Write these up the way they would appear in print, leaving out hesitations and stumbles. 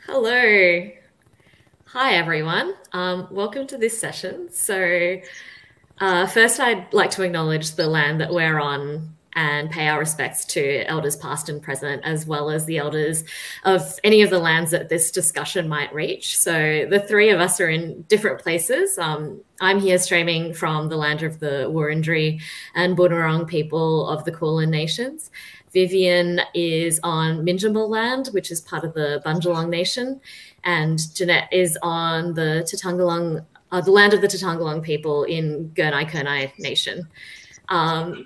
Hello. Hi, everyone. Welcome to this session. First, I'd like to acknowledge the land that we're on and pay our respects to elders past and present, as well as the elders of any of the lands that this discussion might reach. So the three of us are in different places. I'm here streaming from the land of the Wurundjeri and Bunurong people of the Kulin Nations. Vivian is on Minjimba land, which is part of the Bundjalung Nation, and Jeanette is on the the land of the Tatangalong people in Gurnai Nation.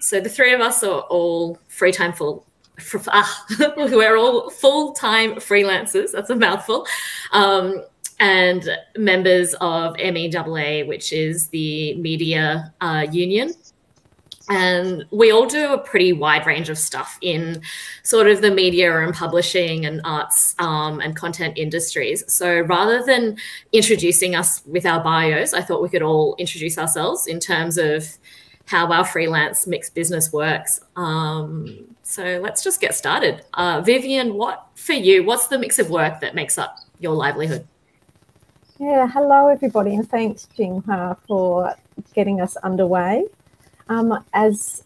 So the three of us are all we're all full-time freelancers. That's a mouthful. And members of MEAA, which is the media union. And we all do a pretty wide range of stuff in sort of the media and publishing and arts and content industries. So rather than introducing us with our bios, I thought we could all introduce ourselves in terms of how our freelance mixed business works. So let's just get started. Vivian, what's the mix of work that makes up your livelihood? Yeah, hello everybody, and thanks Jinghua for getting us underway. As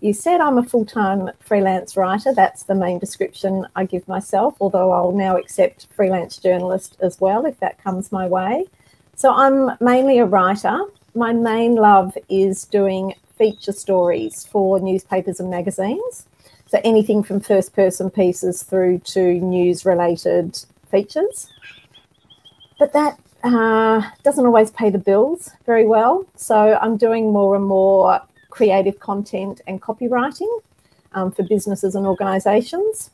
you said, I'm a full-time freelance writer. That's the main description I give myself, although I'll now accept freelance journalist as well if that comes my way. So I'm mainly a writer. My main love is doing feature stories for newspapers and magazines. So anything from first-person pieces through to news-related features. But that doesn't always pay the bills very well. So I'm doing more and more creative content and copywriting for businesses and organisations.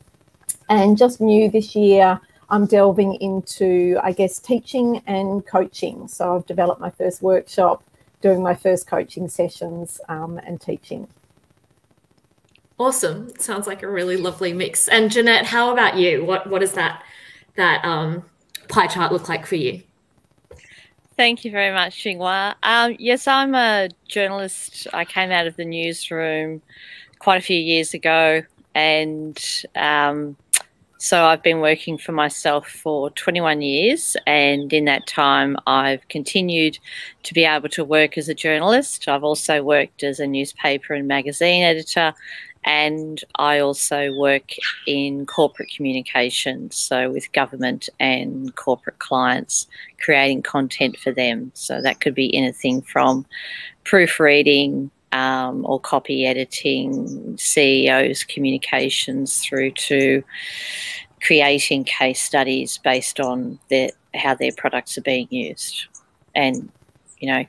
And just new this year, I'm delving into, I guess, teaching and coaching. So I've developed my first workshop, doing my first coaching sessions and teaching. Awesome. Sounds like a really lovely mix. And Jeanette, how about you? What does that pie chart look like for you? Thank you very much, Jinghua. Yes, I'm a journalist. I came out of the newsroom quite a few years ago, and so I've been working for myself for 21 years, and in that time I've continued to be able to work as a journalist. I've also worked as a newspaper and magazine editor, and I also work in corporate communications, so with government and corporate clients, creating content for them. So that could be anything from proofreading or copy editing, CEOs communications, through to creating case studies based on how their products are being used, and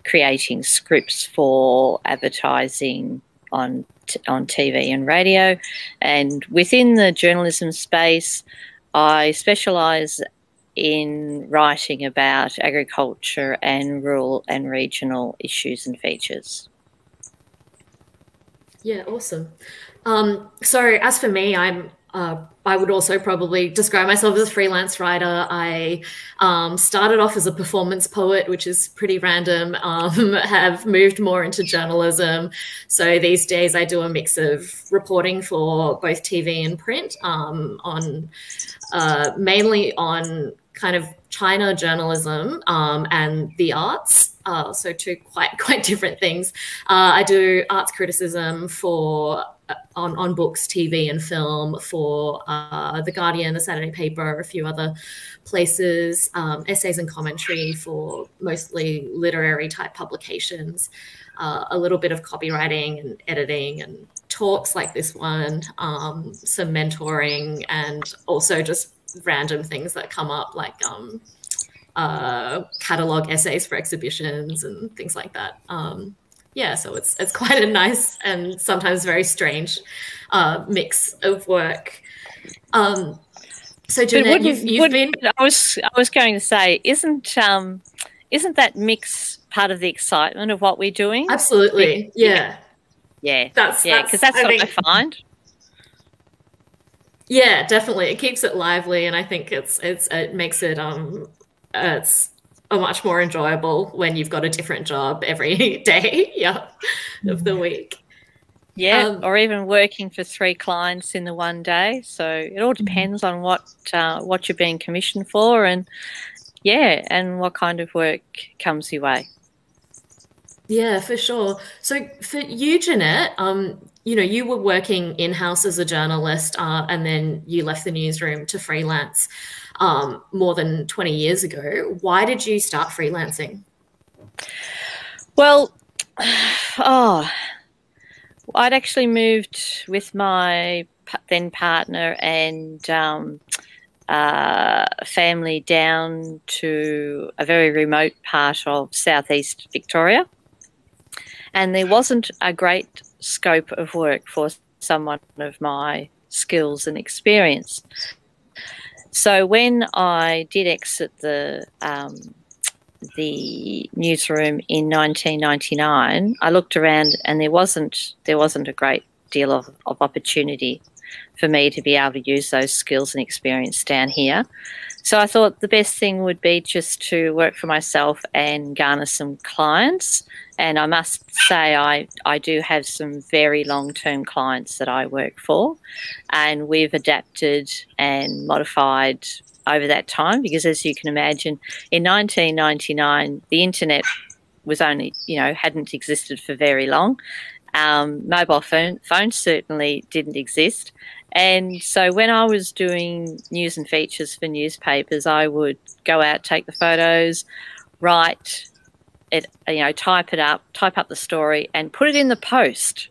creating scripts for advertising on TV and radio. And within the journalism space, I specialise in writing about agriculture and rural and regional issues and features. Yeah, awesome. So as for me, I would also probably describe myself as a freelance writer. I started off as a performance poet, which is pretty random, have moved more into journalism. So these days I do a mix of reporting for both TV and print, mainly on kind of China journalism and the arts. So two quite different things. I do arts criticism on books, TV and film for The Guardian, the Saturday paper, a few other places, essays and commentary for mostly literary type publications, a little bit of copywriting and editing and talks like this one, some mentoring, and also just random things that come up like catalogue essays for exhibitions and things like that. Yeah, so it's quite a nice and sometimes very strange mix of work. So Jeanette, you've been. I was going to say, isn't that mix part of the excitement of what we're doing? Absolutely, yeah. Because that's what I find. Yeah, definitely, it keeps it lively, and I think it makes it it's much more enjoyable when you've got a different job every day, of the week. Yeah, or even working for 3 clients in the one day. So it all depends on what you're being commissioned for, and and what kind of work comes your way. Yeah, for sure. So for you, Jeanette, you were working in-house as a journalist, and then you left the newsroom to freelance more than 20 years ago. Why did you start freelancing? Well, I'd actually moved with my then partner and family down to a very remote part of southeast Victoria, and there wasn't a great scope of work for someone of my skills and experience. So when I did exit the newsroom in 1999, I looked around and there wasn't a great deal of opportunity for me to be able to use those skills and experience down here. So I thought the best thing would be just to work for myself and garner some clients. And I must say I do have some very long-term clients that I work for, and we've adapted and modified over that time, because as you can imagine, in 1999, the internet was only, hadn't existed for very long. Mobile phones certainly didn't exist. And so when I was doing news and features for newspapers, I would go out, take the photos, write it, type up the story and put it in the post.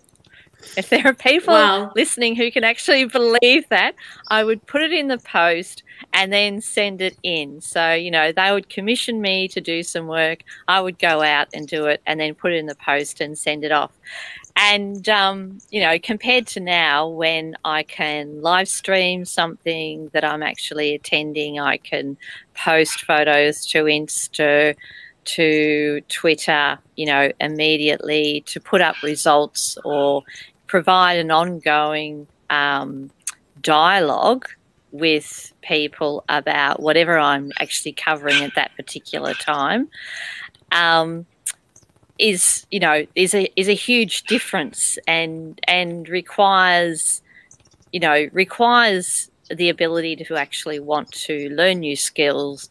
If there are people listening who can actually believe that, I would put it in the post and then send it in. So, they would commission me to do some work. I would go out and do it and then put it in the post and send it off. And, compared to now, when I can live stream something that I'm actually attending, I can post photos to Insta, to Twitter, immediately, to put up results or provide an ongoing dialogue with people about whatever I'm actually covering at that particular time, is a huge difference, and requires the ability to actually want to learn new skills,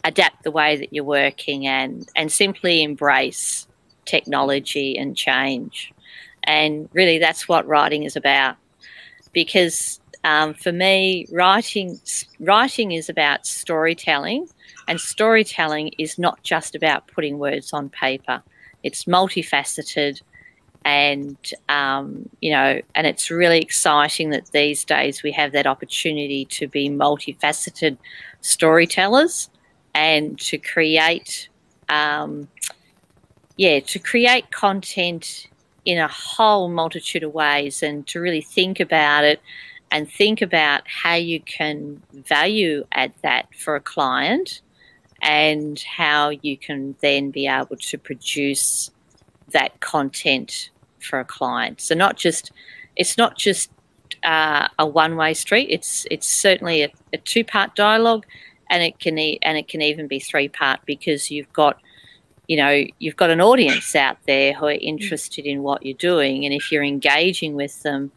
adapt the way that you're working, and simply embrace technology and change. And really that's what writing is about, because for me, writing is about storytelling, and storytelling is not just about putting words on paper. It's multifaceted, and and it's really exciting that these days we have that opportunity to be multifaceted storytellers and to create content in a whole multitude of ways, and to really think about it and think about how you can value add that for a client, and how you can then be able to produce that content for a client. So it's not just a one-way street. It's certainly a two-part dialogue, and it can even be three-part, because you've got an audience out there who are interested in what you're doing, and if you're engaging with them,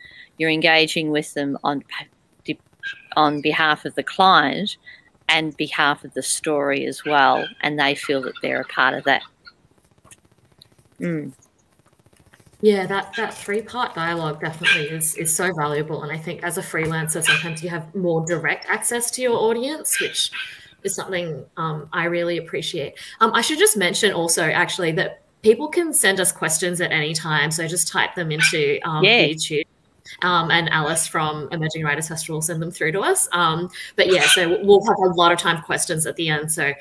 on behalf of the client and behalf of the story as well, and they feel that they're a part of that. Yeah, that three-part dialogue definitely is so valuable. And I think as a freelancer, sometimes you have more direct access to your audience, which is something I really appreciate. I should just mention also, actually, that people can send us questions at any time. So just type them into YouTube. And Alice from Emerging Writers Festival will send them through to us. But yeah, so we'll have a lot of time for questions at the end. So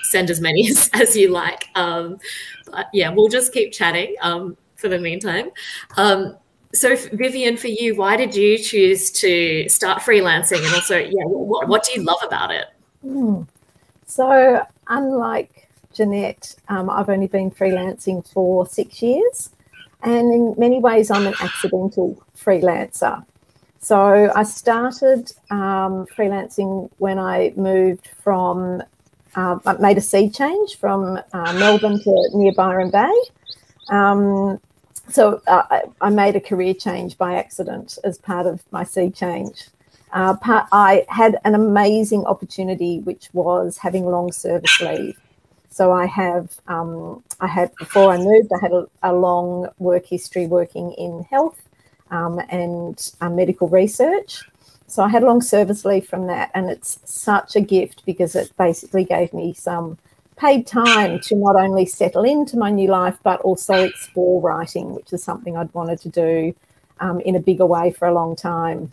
send as many as you like. But yeah, we'll just keep chatting for the meantime. So Vivian, for you, why did you choose to start freelancing? And also, what do you love about it? So unlike Jeanette, I've only been freelancing for 6 years. And in many ways, I'm an accidental freelancer. So I started freelancing when I moved from, I made a sea change from Melbourne to near Byron Bay. I made a career change by accident as part of my sea change. I had an amazing opportunity, which was having long service leave. So I had, before I moved, I had a long work history working in health and medical research. So I had long service leave from that, and it's such a gift because it basically gave me some paid time to not only settle into my new life, but also explore writing, which is something I'd wanted to do in a bigger way for a long time.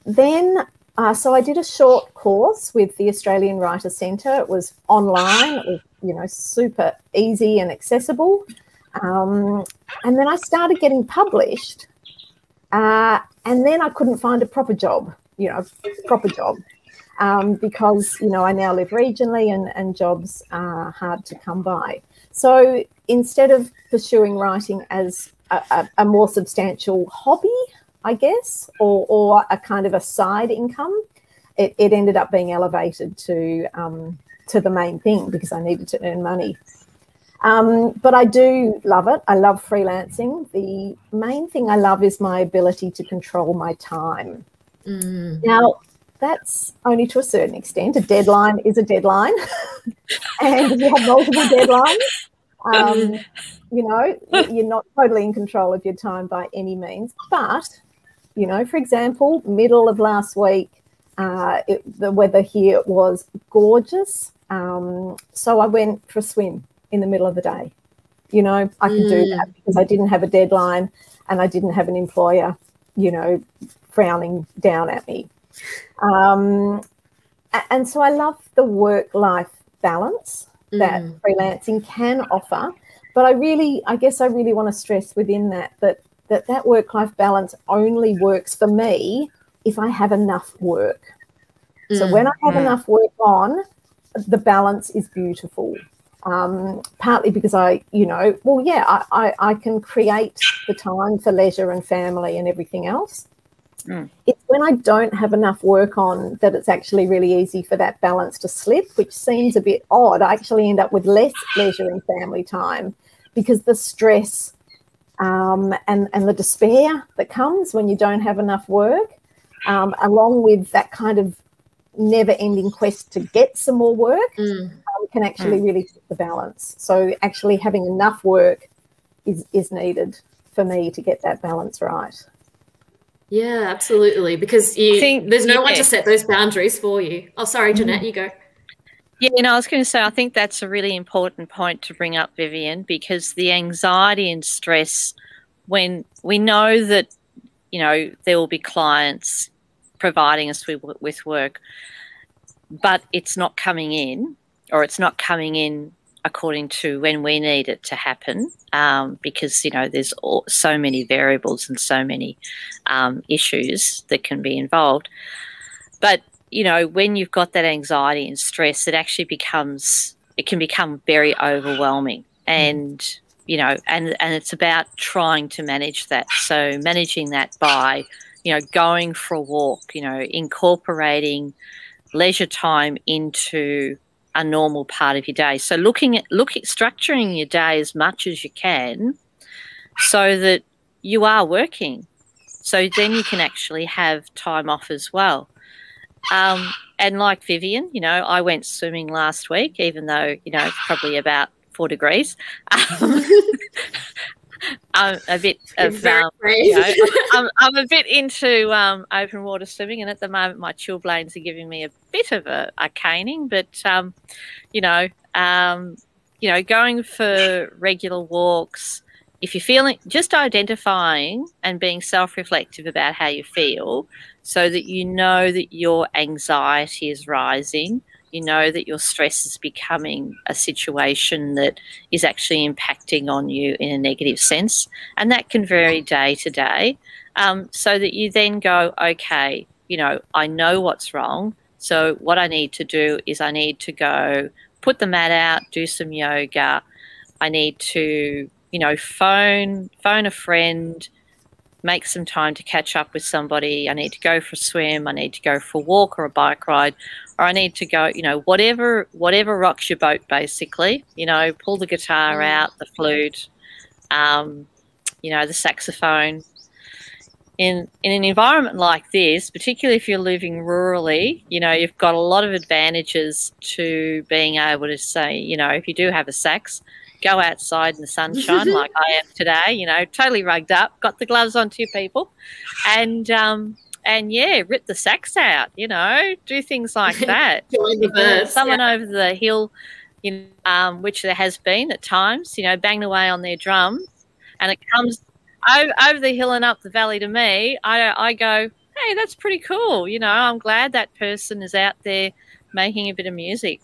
Then, so I did a short course with the Australian Writer Centre. It was online. It was, you know, super easy and accessible. And then I started getting published. And then I couldn't find a proper job, because, you know, I now live regionally and jobs are hard to come by. So instead of pursuing writing as a more substantial hobby, I guess, or a kind of a side income, it ended up being elevated to the main thing because I needed to earn money. But I do love it. I love freelancing. The main thing I love is my ability to control my time. Now, that's only to a certain extent. A deadline is a deadline. And if you have multiple deadlines, you know, you're not totally in control of your time by any means. But, you know, for example, middle of last week, the weather here was gorgeous. So I went for a swim in the middle of the day. You know, I could do that because I didn't have a deadline and I didn't have an employer, you know, frowning down at me. And so I love the work-life balance that freelancing can offer. But I guess I really want to stress within that work-life balance only works for me if I have enough work. So when I have enough work on, the balance is beautiful. Partly because I can create the time for leisure and family and everything else. It's when I don't have enough work on that it's actually really easy for that balance to slip, which seems a bit odd. I actually end up with less leisure and family time because the stress and the despair that comes when you don't have enough work, along with that kind of never-ending quest to get some more work, can actually really tip the balance. So actually having enough work is needed for me to get that balance right. Yeah, absolutely. Because there's no one to set those boundaries for you. Oh, sorry, Jeanette, you go. Yeah, I was going to say, I think that's a really important point to bring up, Vivian, because the anxiety and stress, when we know that, you know, there will be clients providing us with work, but it's not coming in, or it's not coming in according to when we need it to happen, because, you know, there's so many variables and so many issues that can be involved. But, you know, when you've got that anxiety and stress, it can become very overwhelming. And, you know, and it's about trying to manage that. So managing that by, you know, going for a walk, you know, incorporating leisure time into a normal part of your day. So structuring your day as much as you can so that you are working. So then you can actually have time off as well. And like Vivian, you know, I went swimming last week, even though, you know, it's probably about 4 degrees. I'm a bit of, you know, I'm a bit into open water swimming, and at the moment my chilblains are giving me a bit of a caning. But you know, going for regular walks. If you're feeling, just identifying and being self-reflective about how you feel, so that you know that your anxiety is rising. You know that your stress is becoming a situation that is actually impacting on you in a negative sense. And that can vary day to day, so that you then go, okay, you know, I know what's wrong. So what I need to do is I need to go put the mat out, do some yoga. I need to, you know, phone a friend, make some time to catch up with somebody. I need to go for a swim. I need to go for a walk or a bike ride, or I need to go, you know, whatever rocks your boat, basically. You know, pull the guitar out, the flute, you know, the saxophone. In an environment like this, particularly if you're living rurally, you know, you've got a lot of advantages to being able to say, you know, if you do have a sax, go outside in the sunshine like I am today, you know, totally rugged up, got the gloves on too, people, and yeah, rip the sax out, you know, do things like that. Join the birds, someone over the hill, you know, which there has been at times, you know, banging away on their drums, and it comes over the hill and up the valley to me, I go, hey, that's pretty cool. You know, I'm glad that person is out there making a bit of music.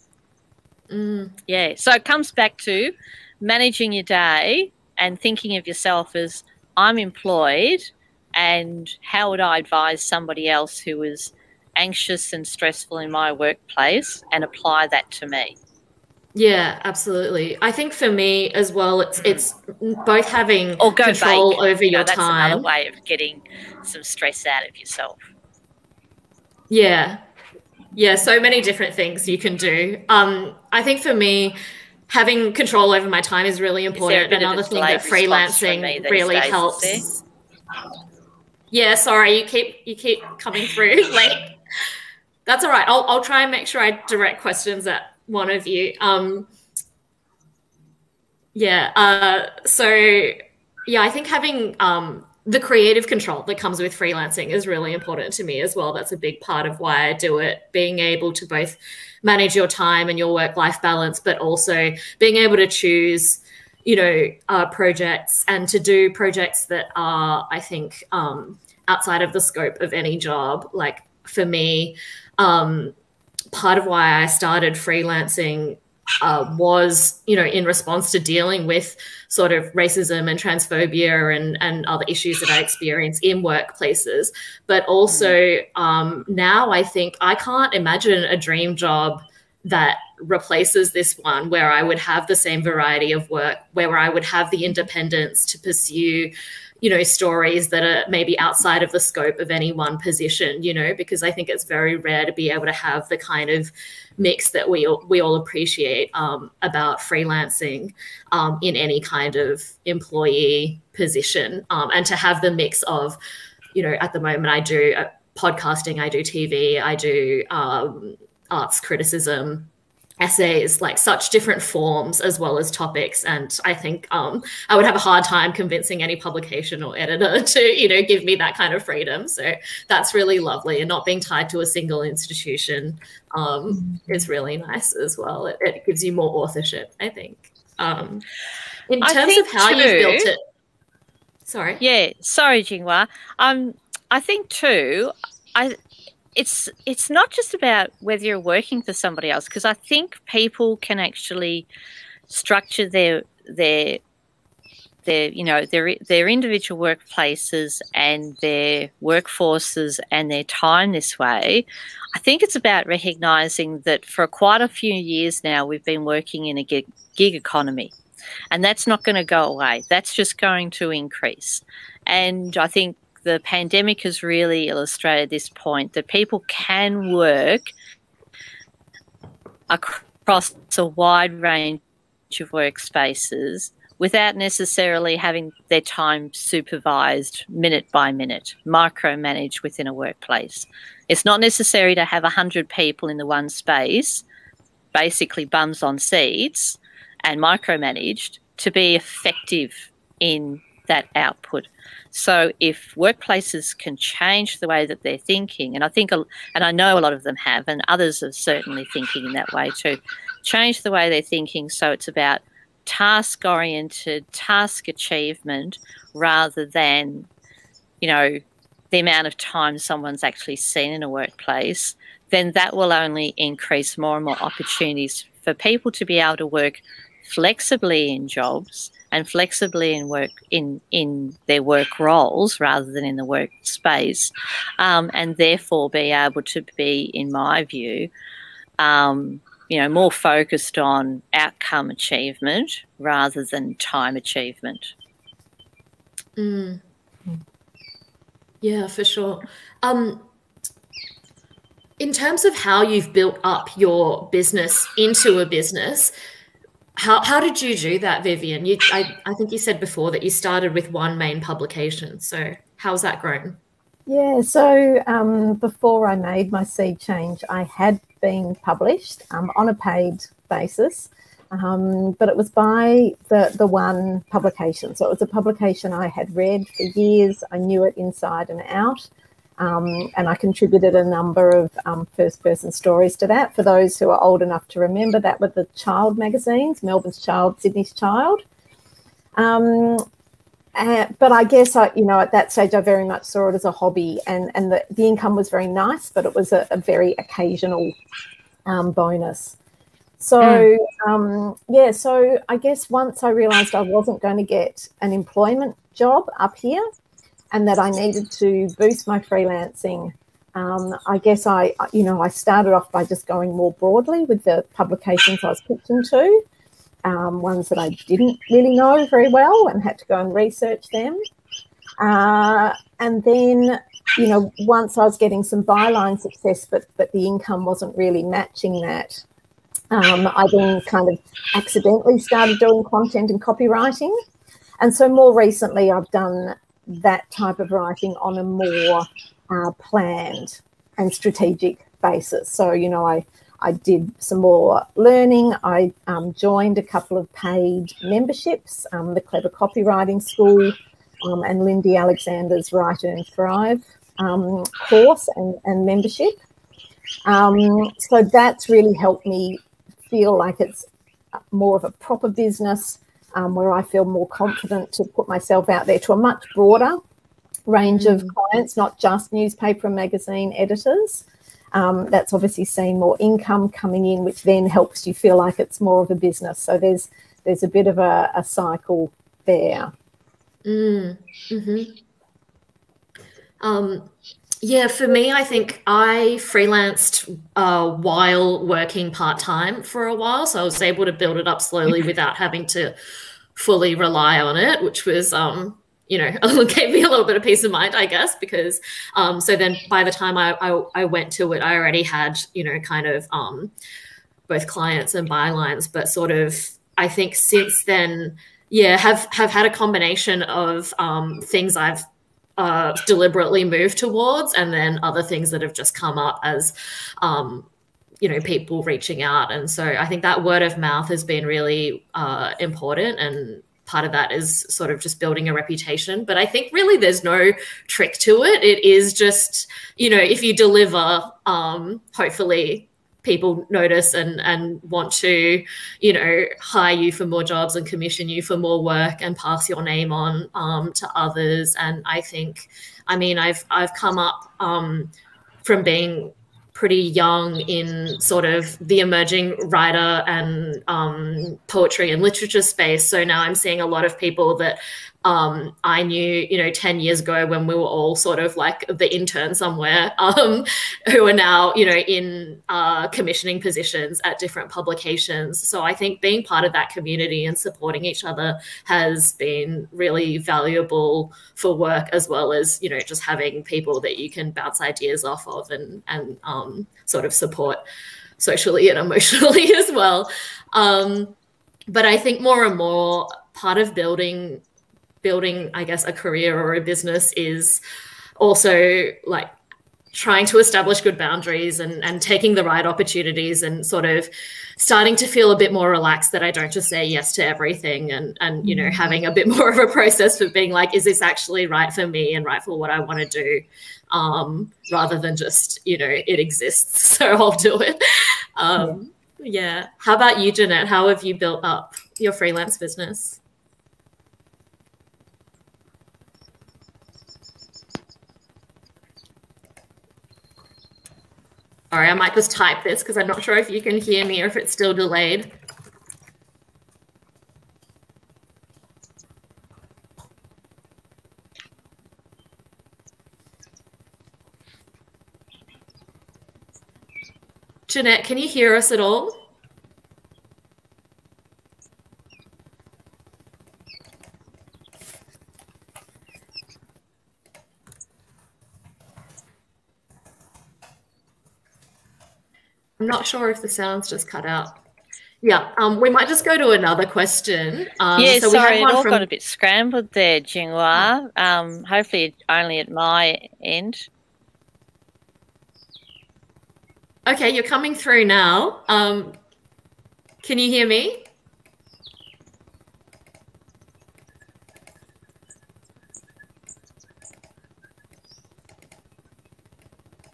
Yeah, so it comes back to managing your day and thinking of yourself as, I'm employed, and how would I advise somebody else who is anxious and stressful in my workplace, and apply that to me. Yeah, absolutely. I think for me as well, it's both having control over your that's time. That's another way of getting some stress out of yourself. Yeah. Yeah, so many different things you can do. I think for me, having control over my time is really important. Another thing that freelancing really helps. Yeah, sorry, you keep coming through late. That's all right. I'll try and make sure I direct questions at one of you. I think having the creative control that comes with freelancing is really important to me as well. That's a big part of why I do it, being able to both manage your time and your work-life balance, but also being able to choose, you know, projects, and to do projects that are, I think, outside of the scope of any job. Like for me, part of why I started freelancing was, you know, in response to dealing with sort of racism and transphobia and other issues that I experience in workplaces. But also now I think I can't imagine a dream job that replaces this one, where I would have the same variety of work, where I would have the independence to pursue, you know, stories that are maybe outside of the scope of any one position, you know, because I think it's very rare to be able to have the kind of mix that we all appreciate about freelancing in any kind of employee position, and to have the mix of, you know, at the moment I do podcasting, I do TV, I do arts criticism, essays, like such different forms as well as topics. And I think I would have a hard time convincing any publication or editor to, you know, give me that kind of freedom. So that's really lovely. And not being tied to a single institution is really nice as well. It gives you more authorship, I think. In terms of how you've built it. Sorry. Yeah, sorry, Jinghua. I think too, it's not just about whether you're working for somebody else, because I think people can actually structure their you know, their individual workplaces and their workforces and their time this way. I think it's about recognizing that for quite a few years now we've been working in a gig economy, and that's not going to go away. That's just going to increase. And I think the pandemic has really illustrated this point, that people can work across a wide range of workspaces without necessarily having their time supervised minute by minute, micromanaged within a workplace. It's not necessary to have 100 people in the one space, basically bums on seats, and micromanaged to be effective in that output. So if workplaces can change the way that they're thinking, and I know a lot of them have, and others are certainly thinking in that way too, change the way they're thinking so it's about task-oriented, task achievement, rather than, you know, the amount of time someone's actually seen in a workplace, then that will only increase more and more opportunities for people to be able to work flexibly in jobs and flexibly in work in their work roles rather than in the workspace, and therefore be able to be, in my view, you know, more focused on outcome achievement rather than time achievement. Yeah, for sure. In terms of how you've built up your business into a business, how did you do that, Vivian? I think you said before that you started with one main publication. So how's that grown? Yeah, so before I made my seed change, I had been published on a paid basis, but it was by the one publication. So it was a publication I had read for years. I knew it inside and out, and I contributed a number of first-person stories to that. For those who are old enough to remember, that were the Child magazines, Melbourne's Child, Sydney's Child. But I guess, at that stage, I very much saw it as a hobby, and the income was very nice, but it was a very occasional bonus. So, so I guess once I realised I wasn't going to get an employment job up here and that I needed to boost my freelancing, I guess I started off by just going more broadly with the publications I was pitching to. Ones that I didn't really know very well and had to go and research them. And then, once I was getting some byline success, but the income wasn't really matching that, I then kind of accidentally started doing content and copywriting. And so more recently, I've done that type of writing on a more planned and strategic basis. So, I did some more learning. I joined a couple of paid memberships, the Clever Copywriting School and Lindy Alexander's Write, Earn, Thrive course and membership. So that's really helped me feel like it's more of a proper business where I feel more confident to put myself out there to a much broader range of clients, not just newspaper and magazine editors. That's obviously seen more income coming in, which then helps you feel like it's more of a business. So there's a bit of a cycle there. Yeah, for me, I think I freelanced while working part-time for a while. So I was able to build it up slowly without having to fully rely on it, which was gave me a little bit of peace of mind, I guess, because so then by the time I went to it, I already had, kind of both clients and bylines, but sort of, I think since then, have had a combination of things I've deliberately moved towards, and then other things that have just come up as, people reaching out. And so I think that word of mouth has been really important, and part of that is sort of just building a reputation. But I think really there's no trick to it. It is just, if you deliver, hopefully people notice and want to, hire you for more jobs and commission you for more work and pass your name on to others. And I think, I've come up from being pretty young in sort of the emerging writer and poetry and literature space. So now I'm seeing a lot of people that I knew, 10 years ago when we were all sort of like the intern somewhere, who are now, in commissioning positions at different publications. So I think being part of that community and supporting each other has been really valuable for work, as well as, just having people that you can bounce ideas off of and sort of support socially and emotionally as well. But I think more and more part of building, I guess, a career or a business is also like trying to establish good boundaries and taking the right opportunities and sort of starting to feel a bit more relaxed, that I don't just say yes to everything, and having a bit more of a process for being like, is this actually right for me and right for what I want to do, rather than just, it exists, so I'll do it. Yeah. How about you, Jeanette? How have you built up your freelance business? Sorry, I might just type this because I'm not sure if you can hear me or if it's still delayed. Jeanette, can you hear us at all? I'm not sure if the sound's just cut out. Yeah, we might just go to another question. Yeah, so we sorry, had it one all from... got a bit scrambled there, Jinghua. Hopefully only at my end. Okay, you're coming through now. Can you hear me?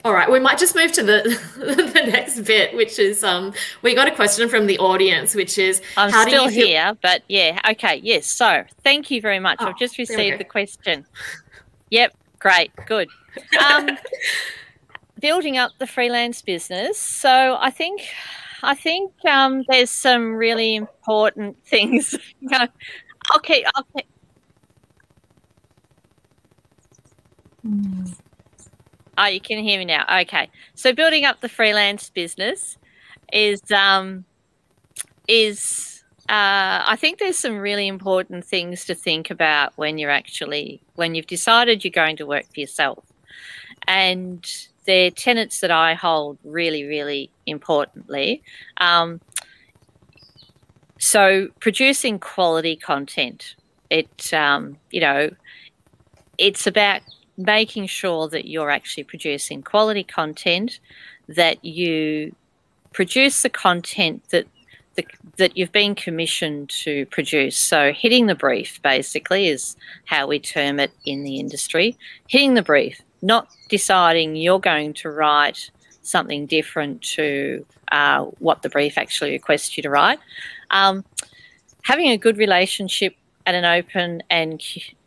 All right, we might just move to the the next bit, which is we got a question from the audience, which is I'm how still do you feel... here, but yeah, okay, yes. So thank you very much. Oh, I've just there we received go. the question. Yep, great, good. Building up the freelance business. So I think there's some really important things. Okay. Oh, you can hear me now. Okay. So building up the freelance business is I think there's some really important things to think about when you've decided you're going to work for yourself. And they're tenets that I hold really, really importantly. So producing quality content, it's about making sure that you're actually producing quality content, that you produce the content that you've been commissioned to produce. So hitting the brief basically is how we term it in the industry. Hitting the brief, not deciding you're going to write something different to what the brief actually requests you to write. Having a good relationship and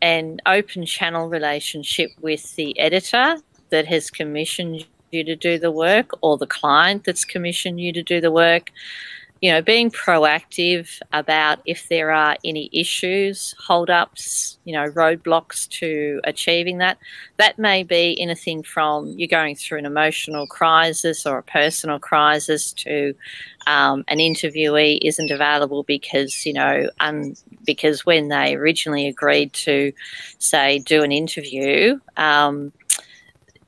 an open channel relationship with the editor that has commissioned you to do the work, or the client that's commissioned you to do the work. Being proactive about if there are any issues, hold-ups, roadblocks to achieving that. That may be anything from you're going through an emotional crisis or a personal crisis to an interviewee isn't available because, because when they originally agreed to, say, do an interview,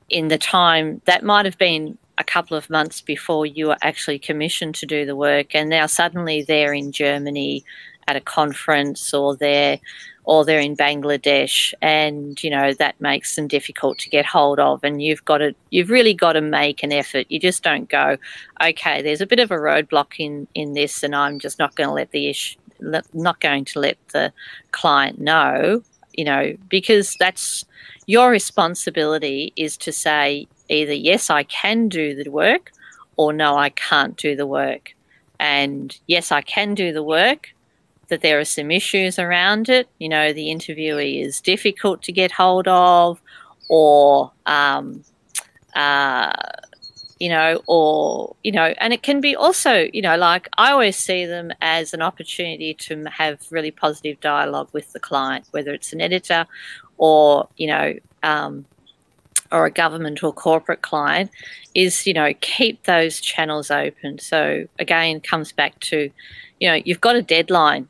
in the time that might have been a couple of months before you were actually commissioned to do the work, and now suddenly they're in Germany at a conference, or they're in Bangladesh, and that makes them difficult to get hold of, and you've really got to make an effort. You just don't go, okay, there's a bit of a roadblock in this, and I'm just not going to let the client know, because that's your responsibility, is to say either yes, I can do the work, or no, I can't do the work. And yes, I can do the work, that there are some issues around it. The interviewee is difficult to get hold of, or and it can be also, like I always see them as an opportunity to have really positive dialogue with the client, whether it's an editor or, or a government or corporate client, is, keep those channels open. So again, comes back to, you've got a deadline,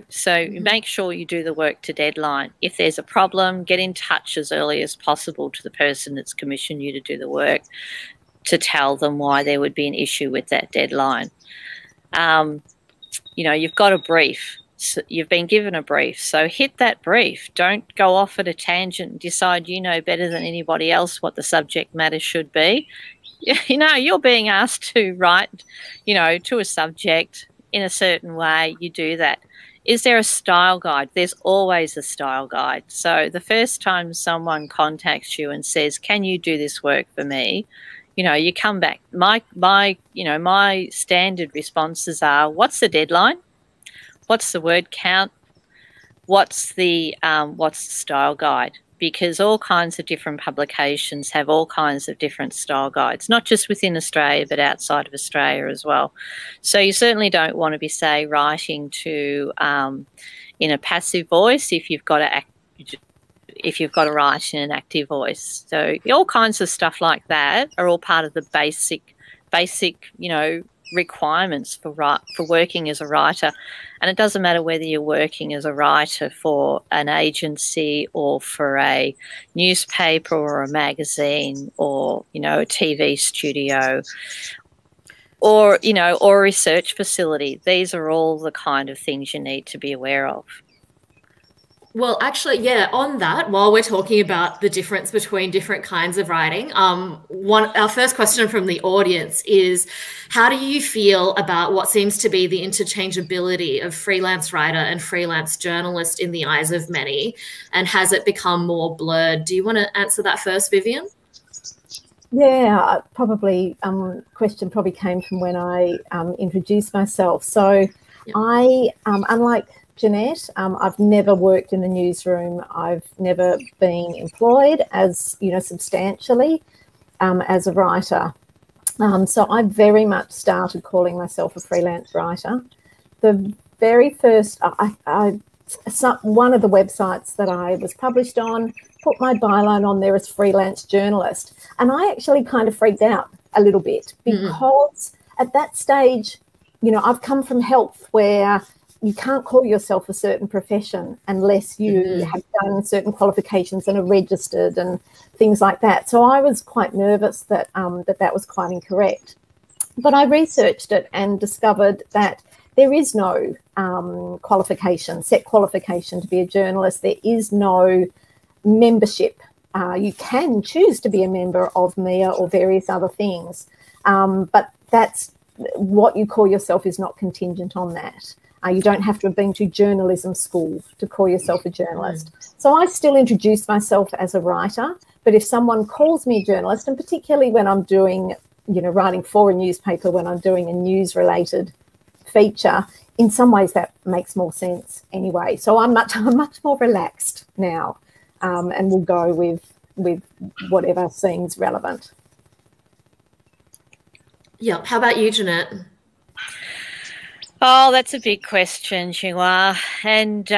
so make sure you do the work to deadline. If there's a problem, get in touch as early as possible to the person that's commissioned you to do the work, to tell them why there would be an issue with that deadline. You've got a brief. So you've been given a brief, so hit that brief. Don't go off at a tangent and decide you know better than anybody else what the subject matter should be. You're being asked to write, to a subject in a certain way. You do that. Is there a style guide? There's always a style guide. So the first time someone contacts you and says, "Can you do this work for me?" you come back. My standard responses are, what's the deadline? What's the word count? What's the style guide? Because all kinds of different publications have all kinds of different style guides, not just within Australia, but outside of Australia as well. So you certainly don't want to be, say, writing to in a passive voice if you've got to write in an active voice. So all kinds of stuff like that are all part of the basic, requirements for working as a writer. And it doesn't matter whether you're working as a writer for an agency or for a newspaper or a magazine or, a TV studio, or, you know, or a research facility. These are all the kind of things you need to be aware of. Well, actually, yeah, on that, while we're talking about the difference between different kinds of writing, our first question from the audience is, how do you feel about what seems to be the interchangeability of freelance writer and freelance journalist in the eyes of many? And has it become more blurred? Do you want to answer that first, Vivian? Yeah, probably question probably came from when I introduced myself. So yeah. I, unlike Jeanette, I've never worked in the newsroom. I've never been employed as, you know, substantially as a writer. So I very much started calling myself a freelance writer. The very first, one of the websites that I was published on put my byline on there as freelance journalist. And I actually kind of freaked out a little bit because at that stage, you know, I've come from health where you can't call yourself a certain profession unless you have done certain qualifications and are registered and things like that. So I was quite nervous that that was quite incorrect. But I researched it and discovered that there is no set qualification to be a journalist. There is no membership. You can choose to be a member of MEAA or various other things, but that's what you call yourself is not contingent on that. You don't have to have been to journalism school to call yourself a journalist. So I still introduce myself as a writer, but if someone calls me a journalist, and particularly when I'm doing, you know, writing for a newspaper, when I'm doing a news-related feature, in some ways that makes more sense anyway. So I'm much more relaxed now, and will go with whatever seems relevant. Yeah. How about you, Jeanette? Oh, that's a big question, Jinghua. And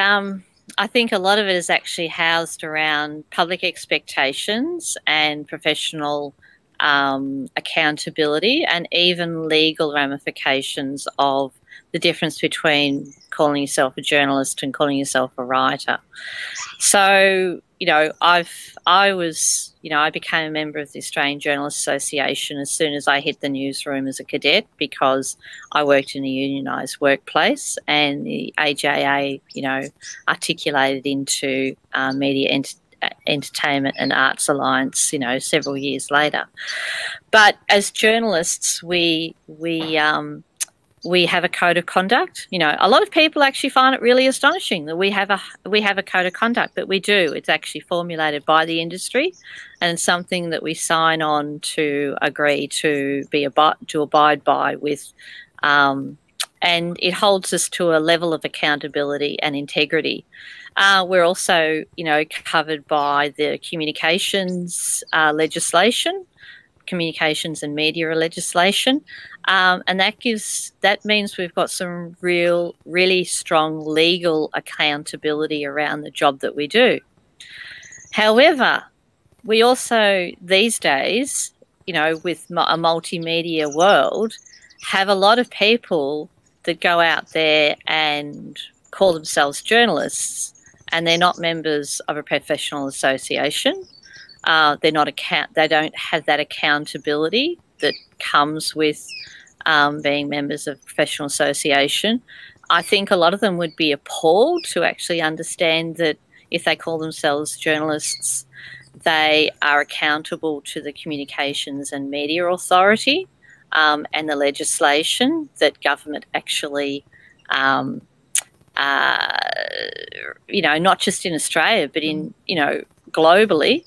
I think a lot of it is actually housed around public expectations and professional accountability, and even legal ramifications of the difference between calling yourself a journalist and calling yourself a writer. So, you know, I became a member of the Australian Journalists Association as soon as I hit the newsroom as a cadet, because I worked in a unionised workplace, and the AJA, you know, articulated into Media Entertainment and Arts Alliance, you know, several years later. But as journalists, we have a code of conduct. You know, a lot of people actually find it really astonishing that we have a code of conduct, but we do. It's actually formulated by the industry, and it's something that we sign on to agree to abide by with, and it holds us to a level of accountability and integrity. We're also, you know, covered by the communications legislation, communications and media legislation, and that means we've got some really strong legal accountability around the job that we do. However, we also these days, you know, with a multimedia world, have a lot of people that go out there and call themselves journalists, and they're not members of a professional association. They don't have that accountability that comes with being members of a professional association. I think a lot of them would be appalled to actually understand that if they call themselves journalists, they are accountable to the Communications and Media Authority and the legislation that government actually, you know, not just in Australia, but in, you know, globally,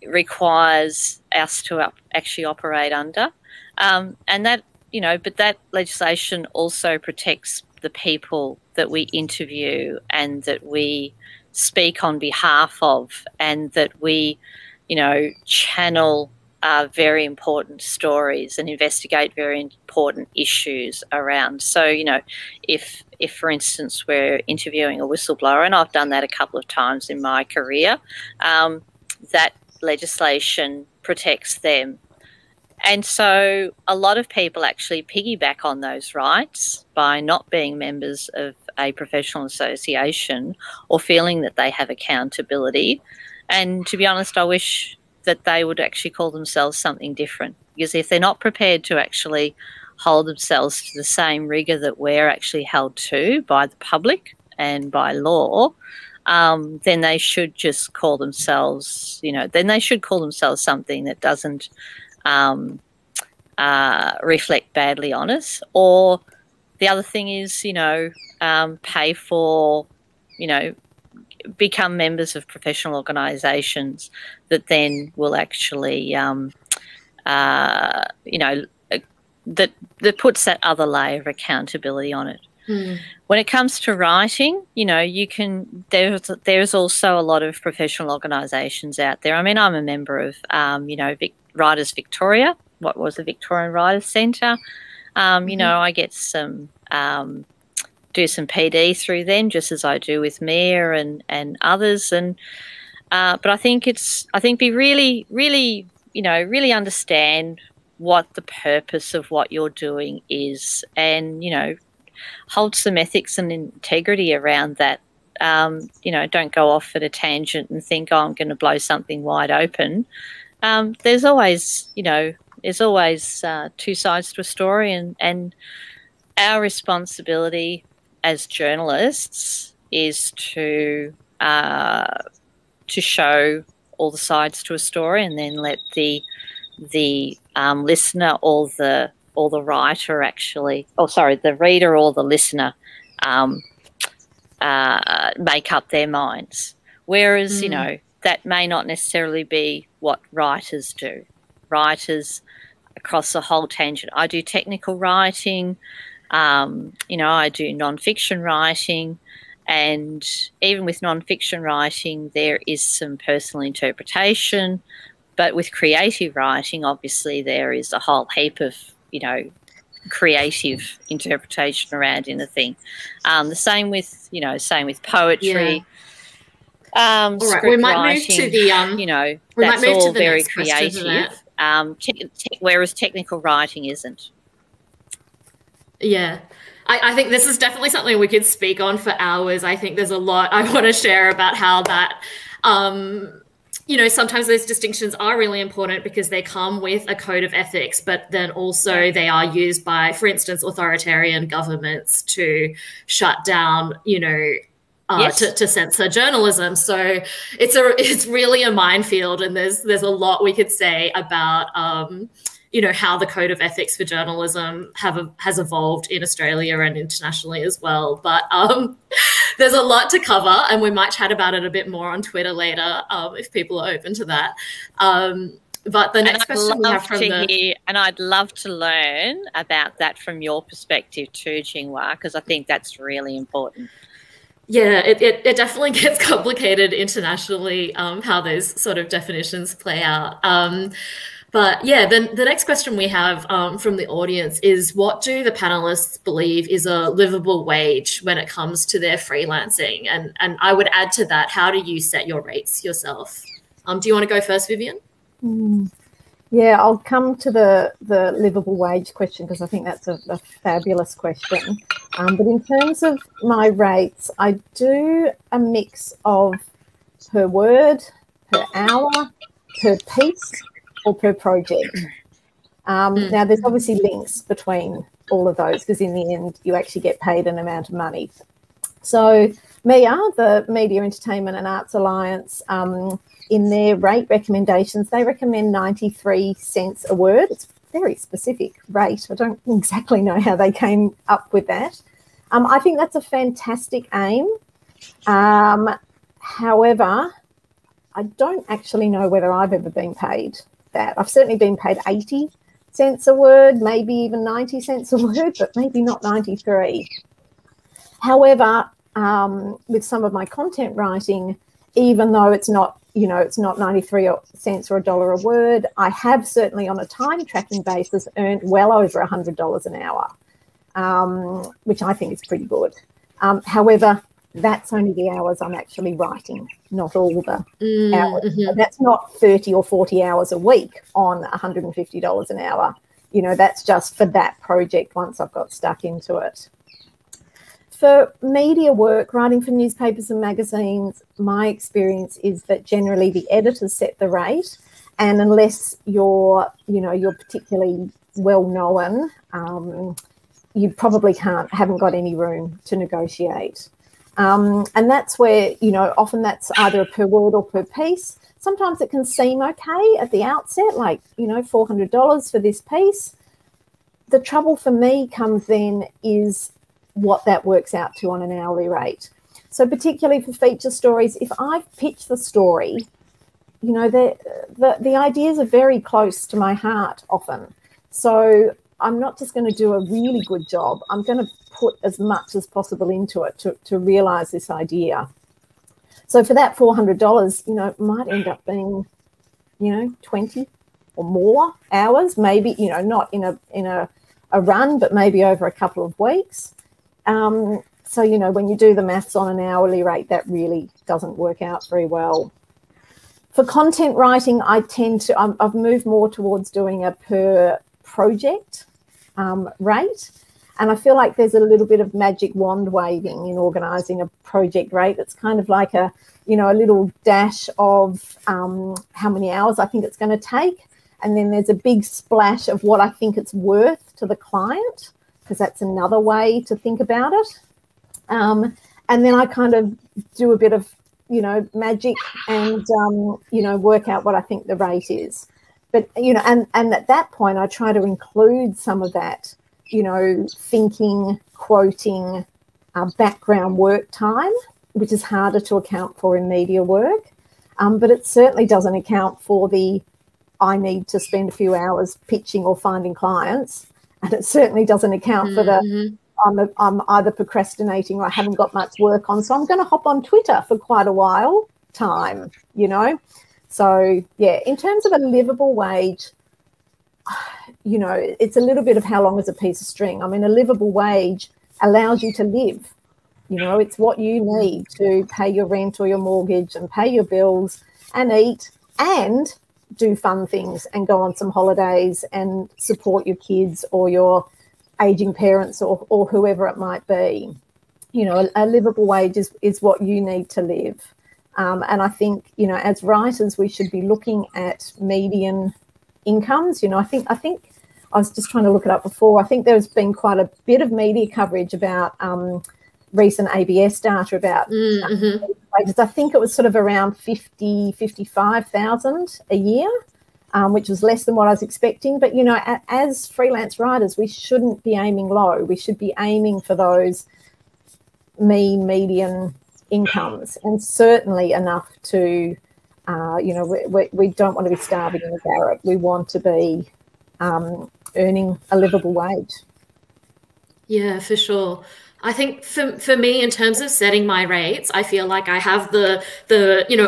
requires us to actually operate under. And that, you know, but that legislation also protects the people that we interview and that we speak on behalf of, and that we, you know, channel very important stories and investigate very important issues around. So, you know, if for instance we're interviewing a whistleblower, and I've done that a couple of times in my career, that legislation protects them. And so a lot of people actually piggyback on those rights by not being members of a professional association or feeling that they have accountability. And to be honest, I wish that they would actually call themselves something different. Because if they're not prepared to actually hold themselves to the same rigour that we're actually held to by the public and by law, then they should just call themselves, then they should call themselves something that doesn't reflect badly on us. Or the other thing is, pay for, become members of professional organisations that then will actually, that puts that other layer of accountability on it. When it comes to writing, there's also a lot of professional organisations out there. I mean, I'm a member of, Writers Victoria, what was the Victorian Writers Centre. I get some, do some PD through them, just as I do with MEAA and others. But I think be really, really, really understand what the purpose of what you're doing is, and, hold some ethics and integrity around that. Don't go off at a tangent and think, oh, I'm going to blow something wide open. There's always, two sides to a story, and our responsibility as journalists is to show all the sides to a story, and then let the listener or the writer the reader or the listener make up their minds. Whereas, that may not necessarily be what writers do. Writers across the whole tangent. I do technical writing, I do non-fiction writing, and even with non-fiction writing, there is some personal interpretation. But with creative writing, obviously, there is a whole heap of, creative interpretation around anything. The same with poetry. All right, we might move to the that's all very creative. Whereas technical writing isn't. Yeah. I think this is definitely something we could speak on for hours. I think there's a lot I want to share about how that, sometimes those distinctions are really important because they come with a code of ethics, but then also they are used by, for instance, authoritarian governments to shut down, yes. to censor journalism. So it's really a minefield, and there's a lot we could say about how the code of ethics for journalism has evolved in Australia and internationally as well. But there's a lot to cover, and we might chat about it a bit more on Twitter later if people are open to that. But the next question we have from and I'd love to learn about that from your perspective too, Jinghua, because I think that's really important. Yeah, it definitely gets complicated internationally, how those sort of definitions play out. But yeah, then the next question we have from the audience is, what do the panelists believe is a livable wage when it comes to their freelancing? And I would add to that, how do you set your rates yourself? Do you want to go first, Vivian? Yeah, I'll come to the livable wage question because I think that's a fabulous question. But in terms of my rates, I do a mix of per word, per hour, per piece, or per project. Now, there's obviously links between all of those because in the end, you actually get paid an amount of money. So MEAA, the Media, Entertainment and Arts Alliance, in their rate recommendations, they recommend 93 cents a word. It's a very specific rate. I don't exactly know how they came up with that. I think that's a fantastic aim. However, I don't actually know whether I've ever been paid that. I've certainly been paid 80 cents a word, maybe even 90 cents a word, but maybe not 93. However, with some of my content writing, even though it's not, it's not 93 cents or $1 a word, I have certainly on a time tracking basis earned well over $100 an hour, which I think is pretty good. However, that's only the hours I'm actually writing, not all the hours. So that's not 30 or 40 hours a week on $150 an hour. That's just for that project once I've got stuck into it. For media work, writing for newspapers and magazines, my experience is that generally the editors set the rate And unless you're, you're particularly well known, you probably haven't got any room to negotiate. And that's where, often that's either a per word or per piece. Sometimes it can seem okay at the outset, like, $400 for this piece. The trouble for me comes then is what that works out to on an hourly rate. So particularly for feature stories, if I've pitched the story, the ideas are very close to my heart often. So I'm not just going to do a really good job. I'm going to put as much as possible into it to realise this idea. So for that $400, it might end up being, 20 or more hours, maybe, not in a run, but maybe over a couple of weeks. So, when you do the maths on an hourly rate, that really doesn't work out very well. For content writing, I've moved more towards doing a per project rate. And I feel like there's a little bit of magic wand waving in organising a project rate. It's kind of like a little dash of how many hours I think it's going to take. And then there's a big splash of what I think it's worth to the client, because that's another way to think about it. And then I kind of do a bit of, magic and, work out what I think the rate is. But, and at that point, I try to include some of that, thinking, quoting, background work time, which is harder to account for in media work. But it certainly doesn't account for I need to spend a few hours pitching or finding clients. And it certainly doesn't account for I'm either procrastinating or I haven't got much work on, so I'm going to hop on Twitter for quite a while time, So, yeah, in terms of a livable wage, it's a little bit of how long is a piece of string. I mean, a livable wage allows you to live. It's what you need to pay your rent or your mortgage and pay your bills and eat and do fun things and go on some holidays and support your kids or your aging parents or whoever it might be. A livable wage is what you need to live. And I think, as writers, we should be looking at median incomes. I think I was just trying to look it up before. I think there's been quite a bit of media coverage about recent ABS data about wages. I think it was sort of around 55,000 a year, which was less than what I was expecting. But, as freelance writers, we shouldn't be aiming low. We should be aiming for those median incomes, and certainly enough to, we don't want to be starving in a garret. We want to be earning a livable wage. Yeah, for sure. I think for me, in terms of setting my rates, I feel like I have the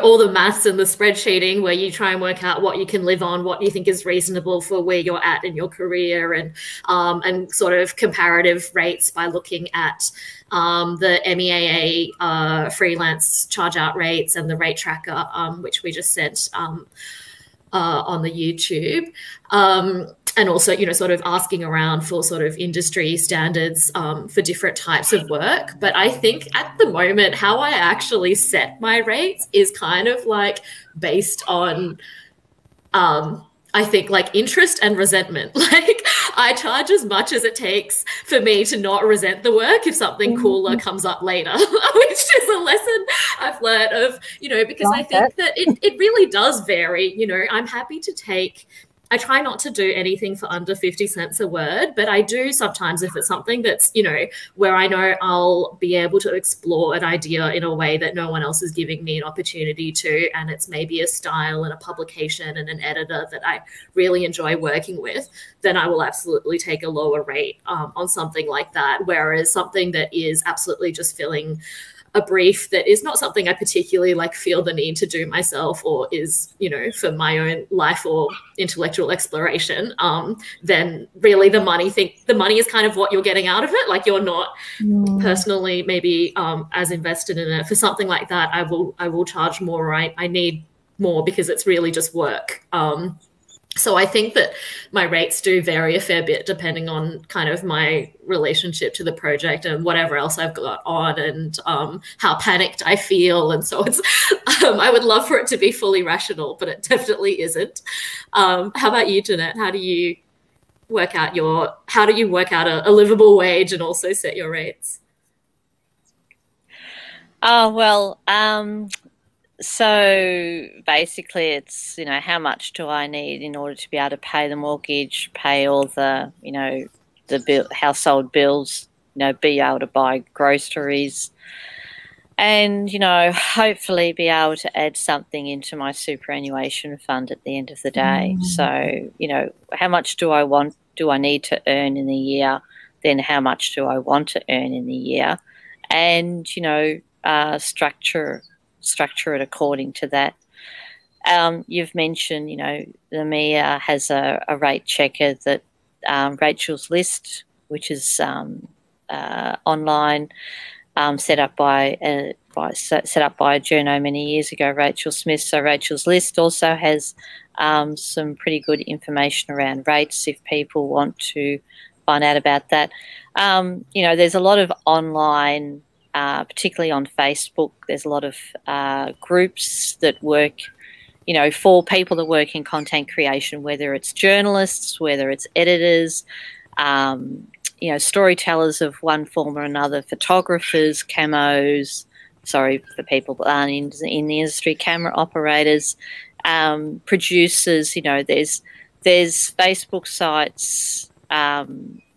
all the maths and the spreadsheeting where you try and work out what you can live on, what you think is reasonable for where you're at in your career, and sort of comparative rates by looking at the MEAA freelance charge out rates and the rate tracker, which we just sent on the YouTube. And also, sort of asking around for sort of industry standards for different types of work. But I think at the moment, how I actually set my rates is kind of like based on, I think, like interest and resentment. Like I charge as much as it takes for me to not resent the work if something cooler comes up later, which is a lesson I've learned of, because I think that it really does vary. I'm happy to I try not to do anything for under 50 cents a word, but I do sometimes if it's something that's, where I know I'll be able to explore an idea in a way that no one else is giving me an opportunity to, and it's maybe a style and a publication and an editor that I really enjoy working with, then I will absolutely take a lower rate on something like that. Whereas something that is absolutely just filling a brief that is not something I particularly feel the need to do myself, or is, for my own life or intellectual exploration, then really the money is kind of what you're getting out of it. Like you're not personally maybe as invested in it. For something like that, I will charge more, right? I need more because it's really just work. So I think that my rates do vary a fair bit depending on kind of my relationship to the project and whatever else I've got on, and how panicked I feel. And so it's, I would love for it to be fully rational, but it definitely isn't. How about you, Jeanette? How do you work out a livable wage and also set your rates? Oh, well, so basically it's, you know, how much do I need in order to be able to pay the mortgage, pay all the, you know, the household bills, you know, be able to buy groceries, and, you know, hopefully be able to add something into my superannuation fund at the end of the day. So, you know, how much do I need to earn in a year? Then how much do I want to earn in a year? And, you know, structure it according to that. You've mentioned, you know, the MEAA has a rate checker that Rachel's List, which is online, set up by a journo many years ago, Rachel Smith. So Rachel's List also has some pretty good information around rates if people want to find out about that. You know, there's a lot of online, particularly on Facebook, there's a lot of groups that work, you know, for people that work in content creation, whether it's journalists, whether it's editors, you know, storytellers of one form or another, photographers, camos, sorry for people that aren't in the industry, camera operators, producers. You know, there's Facebook sites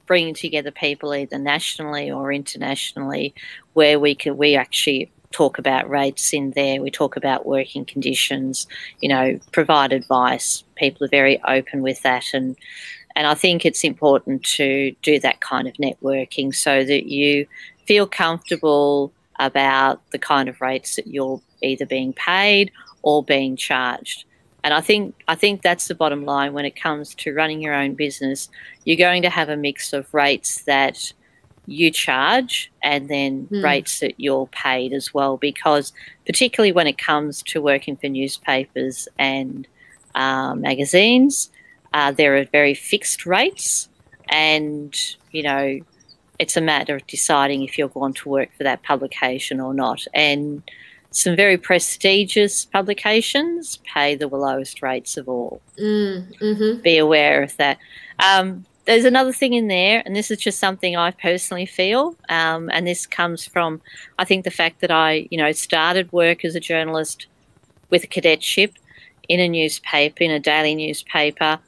bringing together people either nationally or internationally, where we actually talk about rates in there. We talk about working conditions, you know, provide advice. People are very open with that, and I think it's important to do that kind of networking so that you feel comfortable about the kind of rates that you're either being paid or being charged. And I think that's the bottom line when it comes to running your own business. You're going to have a mix of rates that you charge and then rates that you're paid as well, because particularly when it comes to working for newspapers and magazines, there are very fixed rates, and, you know, it's a matter of deciding if you're going to work for that publication or not. And some very prestigious publications pay the lowest rates of all. Be aware of that. There's another thing in there, and this is just something I personally feel, and this comes from, I think, the fact that I, you know, started work as a journalist with a cadetship in a newspaper, in a daily newspaper.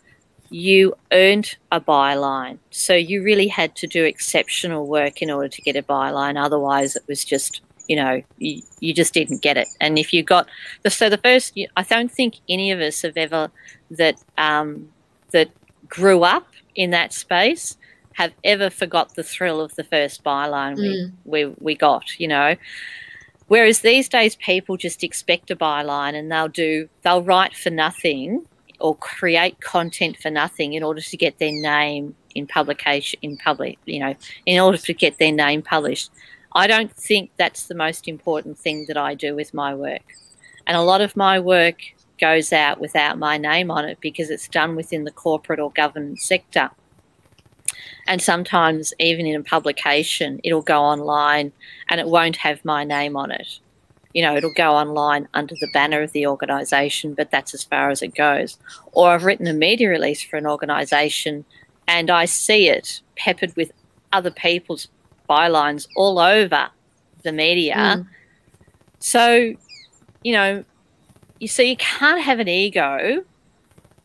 You earned a byline. So you really had to do exceptional work in order to get a byline. Otherwise, it was just, you know, you just didn't get it. And if you got the first, I don't think any of us have ever that grew up in that space have ever forgot the thrill of the first byline we got, you know. Whereas these days people just expect a byline, and they'll write for nothing or create content for nothing in order to get their name in public, you know, in order to get their name published. I don't think that's the most important thing that I do with my work. And a lot of my work goes out without my name on it because it's done within the corporate or government sector. And sometimes even in a publication, it'll go online and it won't have my name on it. You know, it'll go online under the banner of the organisation, but that's as far as it goes. Or I've written a media release for an organisation and I see it peppered with other people's bylines all over the media. So, you know, you can't have an ego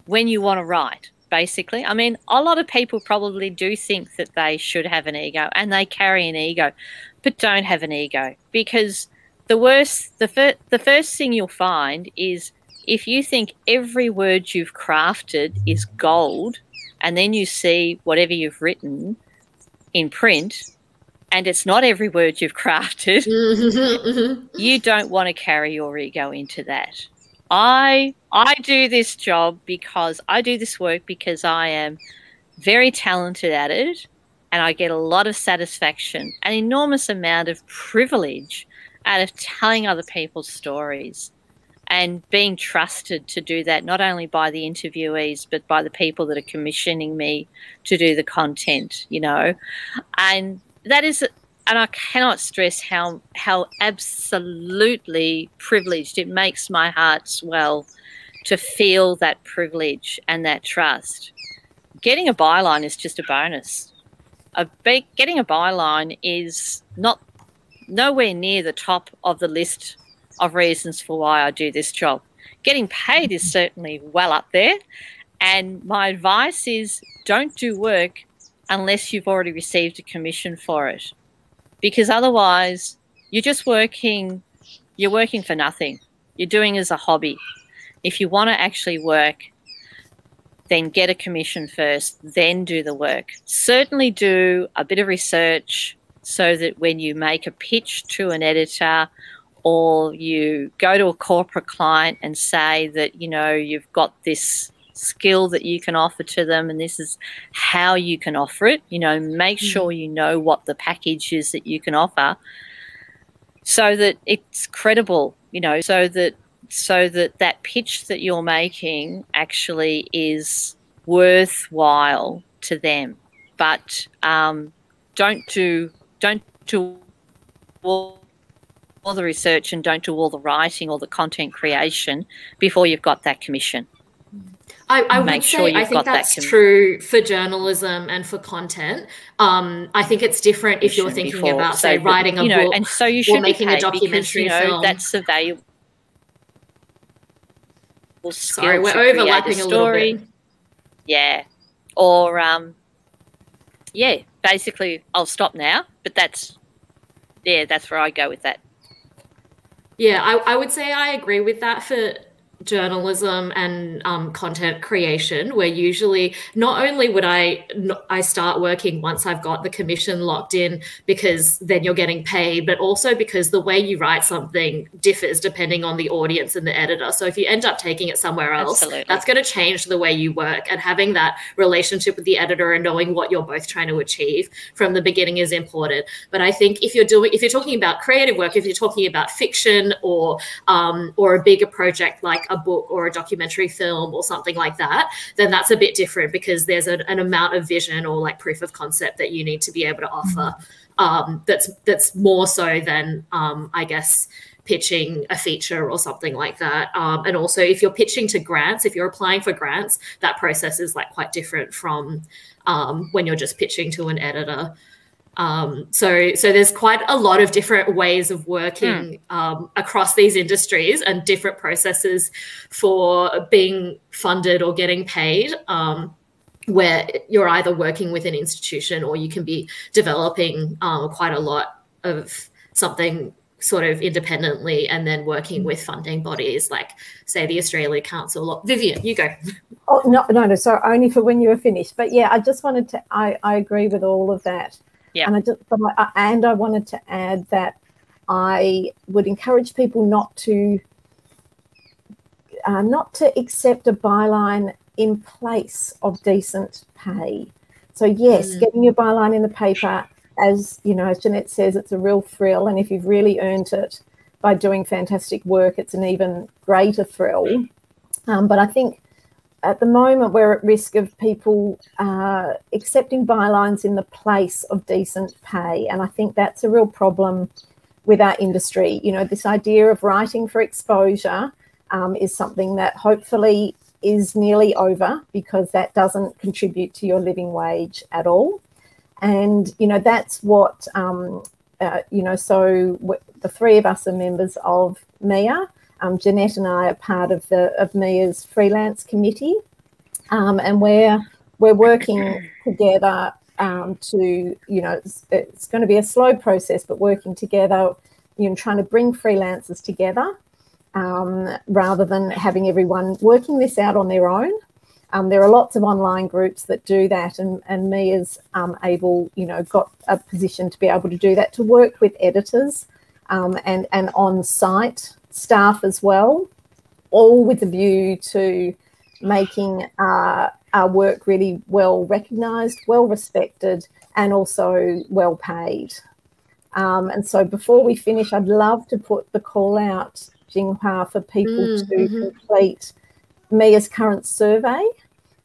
when you want to write, basically. I mean, a lot of people probably do think that they should have an ego, and they carry an ego, but don't have an ego, because the first thing you'll find is if you think every word you've crafted is gold, and then you see whatever you've written in print and it's not every word you've crafted, you don't want to carry your ego into that. I do this job because I do this work because I am very talented at it, and I get a lot of satisfaction, an enormous amount of privilege out of telling other people's stories. and being trusted to do that, not only by the interviewees, but by the people that are commissioning me to do the content, you know. And that is, and I cannot stress how absolutely privileged, it makes my heart swell to feel that privilege and that trust. Getting a byline is just a bonus. Getting a byline is nowhere near the top of the list of reasons for why I do this job. Getting paid is certainly well up there. And my advice is don't do work unless you've already received a commission for it. Because otherwise you're just working for nothing. You're doing it as a hobby. If you want to actually work, then get a commission first, then do the work. Certainly do a bit of research so that when you make a pitch to an editor or you go to a corporate client and say that, you know, you've got this skill that you can offer to them and this is how you can offer it, you know, make sure you know what the package is that you can offer so that it's credible, you know, so that that pitch that you're making actually is worthwhile to them. But don't do all the research and don't do all the writing or the content creation before you've got that commission. I would say I think that's true for journalism and for content. I think it's different if you're thinking about, say, writing a book, and so you should or making a documentary film. That's a valuable skill. Sorry, we're overlapping a little bit. Yeah, or yeah, basically, I'll stop now. But that's where I go with that. Yeah, I would say I agree with that for journalism and content creation, where usually not only would I start working once I've got the commission locked in, because then you're getting paid, but also because the way you write something differs depending on the audience and the editor. So if you end up taking it somewhere else, that's going to change the way you work, and having that relationship with the editor and knowing what you're both trying to achieve from the beginning is important. But I think if you're talking about creative work, if you're talking about fiction or a bigger project like a book or a documentary film or something like that, then that's a bit different, because there's an amount of vision or like proof of concept that you need to be able to offer that's more so than I guess pitching a feature or something like that. And also if you're pitching to grants, if you're applying for grants, that process is like quite different from when you're just pitching to an editor. So there's quite a lot of different ways of working across these industries, and different processes for being funded or getting paid, where you're either working with an institution or you can be developing quite a lot of something sort of independently and then working with funding bodies like, say, the Australia Council. Or Vivian, you go. Oh, no, sorry, only for when you were finished. But yeah, I just wanted to, I agree with all of that. Yeah. And I wanted to add that I would encourage people not to accept a byline in place of decent pay. So yes, getting your byline in the paper, as you know, as Jeanette says, it's a real thrill, and if you've really earned it by doing fantastic work, it's an even greater thrill. But I think at the moment we're at risk of people accepting bylines in the place of decent pay, and I think that's a real problem with our industry. You know, this idea of writing for exposure is something that hopefully is nearly over, because that doesn't contribute to your living wage at all. And, you know, that's what, you know, so the three of us are members of MEAA. Jeanette and I are part of MEAA's freelance committee, and we're working together to, you know, it's going to be a slow process, but working together, you know, trying to bring freelancers together rather than having everyone working this out on their own. There are lots of online groups that do that, and MEAA's able, you know, got a position to be able to do that, to work with editors and on-site staff as well, all with a view to making our work really well recognised, well respected, and also well paid. And so before we finish, I'd love to put the call out Jinghua, for people to complete MEAA's current survey,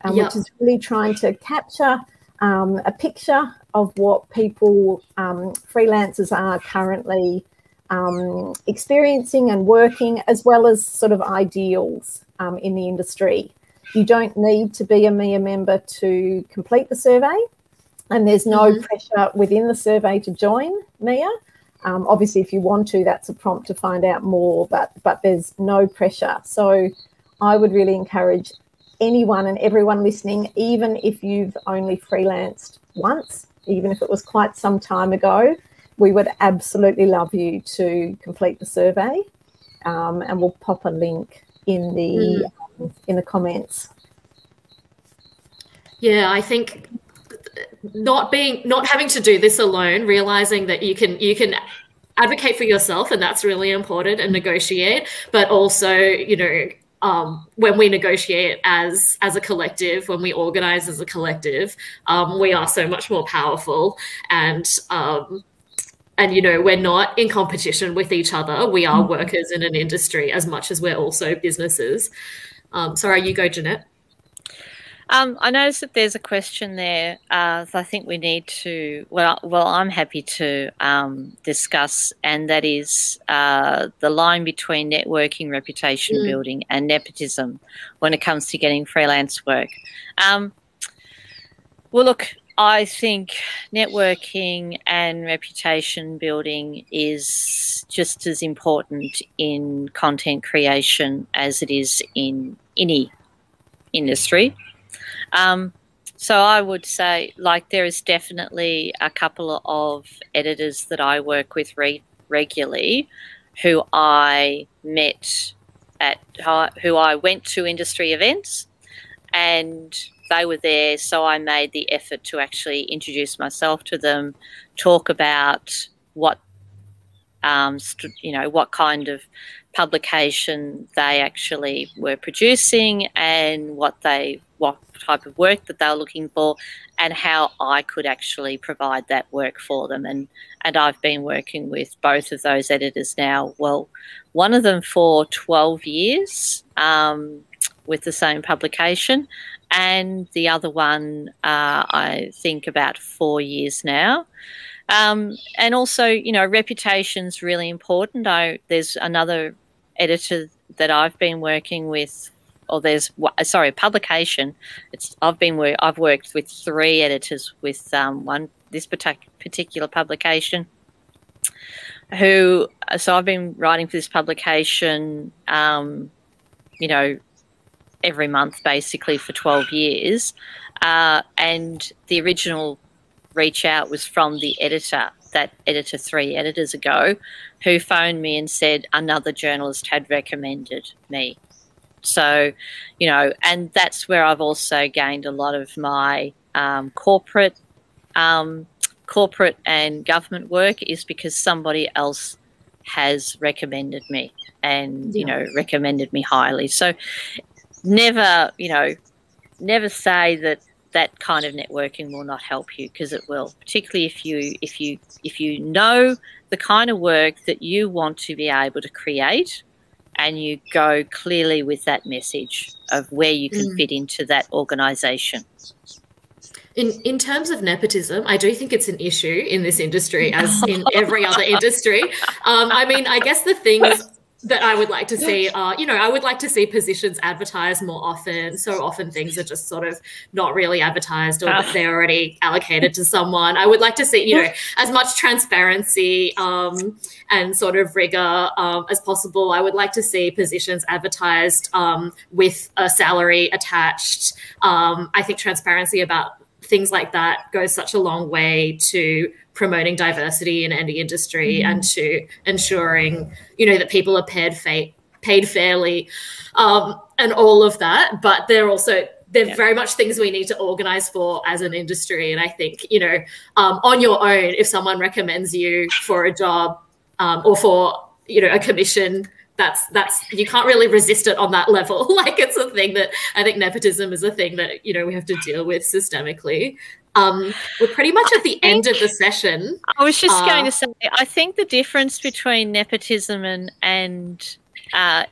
which is really trying to capture a picture of what people, freelancers, are currently experiencing and working, as well as sort of ideals in the industry. You don't need to be a MEAA member to complete the survey, and there's no pressure within the survey to join MEAA. Obviously, if you want to, that's a prompt to find out more, but there's no pressure. So I would really encourage anyone and everyone listening, even if you've only freelanced once, even if it was quite some time ago, we would absolutely love you to complete the survey, and we'll pop a link in the comments. Yeah, I think not having to do this alone, realizing that you can advocate for yourself, and that's really important, and negotiate, but also, you know, when we negotiate as a collective, when we organize as a collective, we are so much more powerful, and you know, we're not in competition with each other. We are workers in an industry as much as we're also businesses. Sorry, you go, Jeanette. I noticed that there's a question there. So I think we need to, well, I'm happy to discuss, and that is the line between networking, reputation building, and nepotism when it comes to getting freelance work. Well, look, I think networking and reputation building is just as important in content creation as it is in any industry. So I would say, like, there is definitely a couple of editors that I work with regularly who I met who I went to industry events, and they were there, so I made the effort to actually introduce myself to them, talk about what, you know, what kind of publication they actually were producing, and what type of work that they were looking for, and how I could actually provide that work for them. And I've been working with both of those editors now, well, one of them for 12 years with the same publication, and the other one I think about 4 years now. And also, you know, reputation's really important. There's another editor that I've been working with, or publication. I've worked with 3 editors with this particular publication. So I've been writing for this publication, you know, every month basically for 12 years, and the original reach out was from the editor, that editor 3 editors ago, who phoned me and said another journalist had recommended me. So, you know, and that's where I've also gained a lot of my corporate and government work, is because somebody else has recommended me, and, you know, recommended me highly. So never say that kind of networking will not help you, because it will, particularly if you know the kind of work that you want to be able to create, and you go clearly with that message of where you can fit into that organisation. In terms of nepotism, I do think it's an issue in this industry, as in every other industry. I mean, I guess the things that I would like to see are, you know, I would like to see positions advertised more often. So often things are just sort of not really advertised, or that they're already allocated to someone. I would like to see, you know, as much transparency and sort of rigor as possible. I would like to see positions advertised with a salary attached. I think transparency about things like that goes such a long way to promoting diversity in any industry, and to ensuring, you know, that people are paid fairly, and all of that. But they're very much things we need to organize for as an industry. And I think, you know, on your own, if someone recommends you for a job or for, you know, a commission, that's you can't really resist it on that level. Like, it's a thing that I think nepotism is a thing that, you know, we have to deal with systemically. We're pretty much at the end of the session. I was just going to say, I think the difference between nepotism and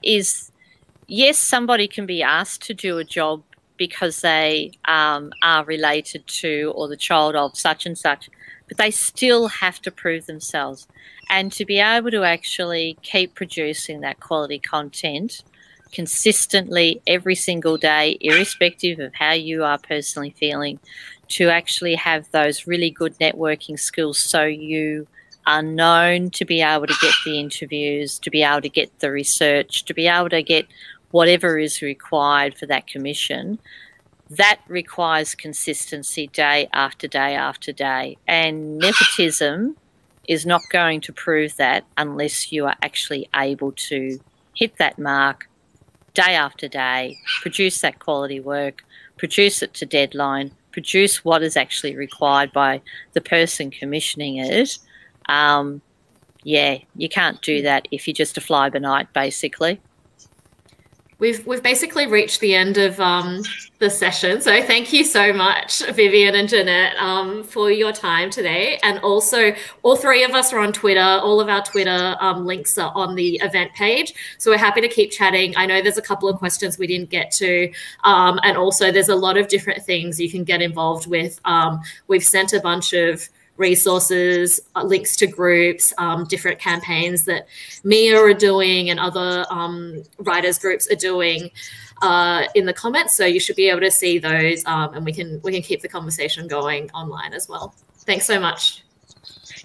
is, yes, somebody can be asked to do a job because they are related to or the child of such and such, but they still have to prove themselves. And to be able to actually keep producing that quality content consistently every single day, irrespective of how you are personally feeling, to actually have those really good networking skills so you are known to be able to get the interviews, to be able to get the research, to be able to get whatever is required for that commission. That requires consistency day after day after day. And nepotism is not going to prove that unless you are actually able to hit that mark day after day, produce that quality work, produce it to deadline, produce what is actually required by the person commissioning it. Yeah, you can't do that if you're just a fly-by-night, basically. We've basically reached the end of the session. So thank you so much, Vivian and Jeanette, for your time today. And also, all three of us are on Twitter. All of our Twitter links are on the event page. So we're happy to keep chatting. I know there's a couple of questions we didn't get to. And also, there's a lot of different things you can get involved with. We've sent a bunch of resources, links to groups, different campaigns that MEAA are doing and other writers groups are doing in the comments. So you should be able to see those, and we can keep the conversation going online as well. Thanks so much.